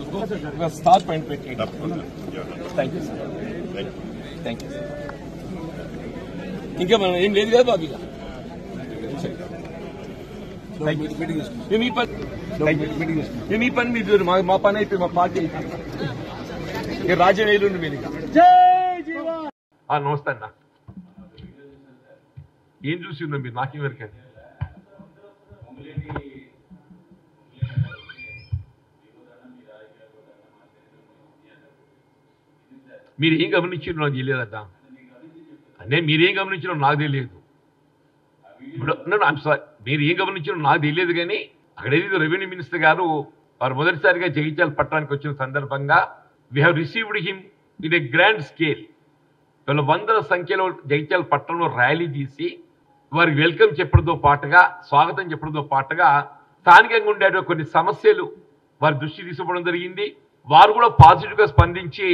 నియోజకవర్గాలకు ఒక star point పెట్టేయండి. Thank you sir. Thank you sir. ఇంకా మనం ఏం లేదు కదా బాబు. మేము ఈ పని మీరు మా పని అయిపోయి మా పార్టీ అయిపోయింది. రాజ్యం ఏలుండి మీరు నమస్తే అన్న. ఏం చూసి ఉన్నా మీరు నాకేం వరకండి. మీరు ఏం గమనించారో నాకు తెలియదట. అంటే మీరేం గమనించారో నాకు తెలియదు. ఐమ్ సారీ, మీరు ఏం గమనించారో నాకు తెలియదు. కానీ అక్కడ ఏదో రెవెన్యూ మినిస్టర్ గారు వారు మొదటిసారిగా జగిత్యాల పట్టణానికి వచ్చిన సందర్భంగా we have received him in a grand scale. వీళ్ళ వందల సంఖ్యలో జగిత్యాల పట్టణంలో ర్యాలీ తీసి వారికి వెల్కమ్ చెప్పడంతో పాటుగా, స్వాగతం చెప్పడంతో పాటుగా స్థానికంగా ఉండే కొన్ని సమస్యలు వారి దృష్టి తీసుకోవడం జరిగింది. వారు కూడా పాజిటివ్గా స్పందించి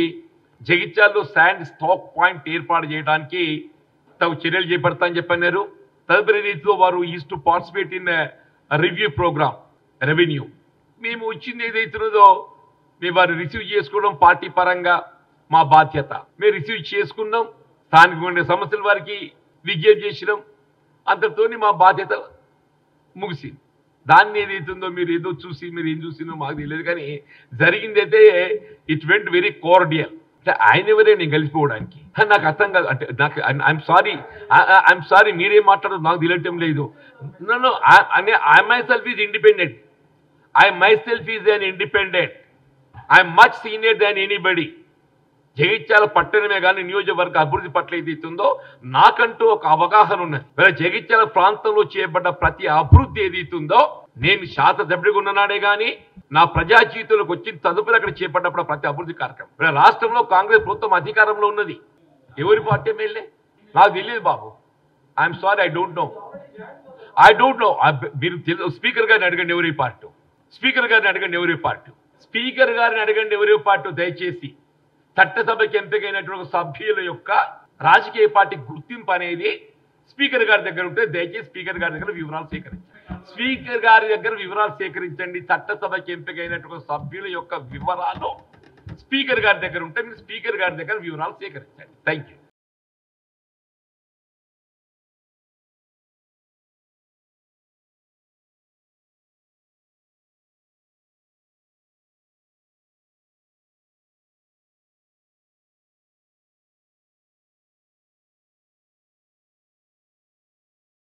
జగిత్యాల్లో శాండ్ స్టాక్ పాయింట్ ఏర్పాటు చేయడానికి తగు చర్యలు చేపడతామని చెప్పన్నారు. తదుపరి రీతిలో వారు is to participate in review programme revenue. మేము వచ్చింది ఏదైతున్నదో మేము వారు రిసీవ్ చేసుకోవడం పార్టీ పరంగా మా బాధ్యత. మేము రిసీవ్ చేసుకున్నాం, స్థానికంగా ఉండే సమస్యలు వారికి విజ్ఞప్తి చేసినాం. అంతటితో మా బాధ్యత ముగిసింది. దాన్ని ఏదైతుందో మీరు ఏదో చూసి మీరు ఏం చూసినో మాకు తెలియదు. కానీ జరిగిందైతే ఇట్ వెంట్ వెరీ కార్డియల్. అంటే ఆయన ఎవరే నేను కలిసిపోవడానికి నాకు అర్థం కాదు. అంటే నాకు ఐఎమ్ సారీ మీరేం మాట్లాడదు నాకు తెలియటం లేదు. నన్ను I my self is independent. I my self is an independent. I'm much senior than anybody. Jagtial పట్టణమే కానీ నియోజకవర్గ అభివృద్ధి పట్ల ఏదైతుందో నాకంటూ ఒక అవగాహన ఉన్నది. జగిత్యాల ప్రాంతంలో చేయబడ్డ ప్రతి అభివృద్ధి ఏదైతుందో నేను శాసనసభ్యుడిగా ఉన్ననాడే కానీ నా ప్రజా జీవితంలోకి వచ్చిన తదుపరి అక్కడ చేపట్టినప్పుడు ప్రతి అభివృద్ధి కార్యక్రమం. రాష్ట్రంలో కాంగ్రెస్ ప్రభుత్వం అధికారంలో ఉన్నది. ఎవరి పార్టీ ఎమ్మెల్యే నాకు తెలియదు బాబు. I'm sorry, I don't know. మీరు స్పీకర్ గారిని అడగండి ఎవరి పార్టీ. స్పీకర్ గారిని అడగండి ఎవరి పార్టీ. స్పీకర్ గారిని అడగండి ఎవరి పార్టీ. దయచేసి చట్టసభకి ఎంపికైనటువంటి సభ్యుల యొక్క రాజకీయ పార్టీ గుర్తింపు అనేది స్పీకర్ గారి దగ్గర ఉంటే దయచేసి స్పీకర్ గారి దగ్గర వివరాలు సేకరించండి. స్పీకర్ గారి దగ్గర వివరాలు సేకరించండి. చట్టసభకి ఎంపికైనటువంటి సభ్యుల యొక్క వివరాలు స్పీకర్ గారి దగ్గర ఉంటే మీరు స్పీకర్ గారి దగ్గర వివరాలు సేకరించండి. Thank you.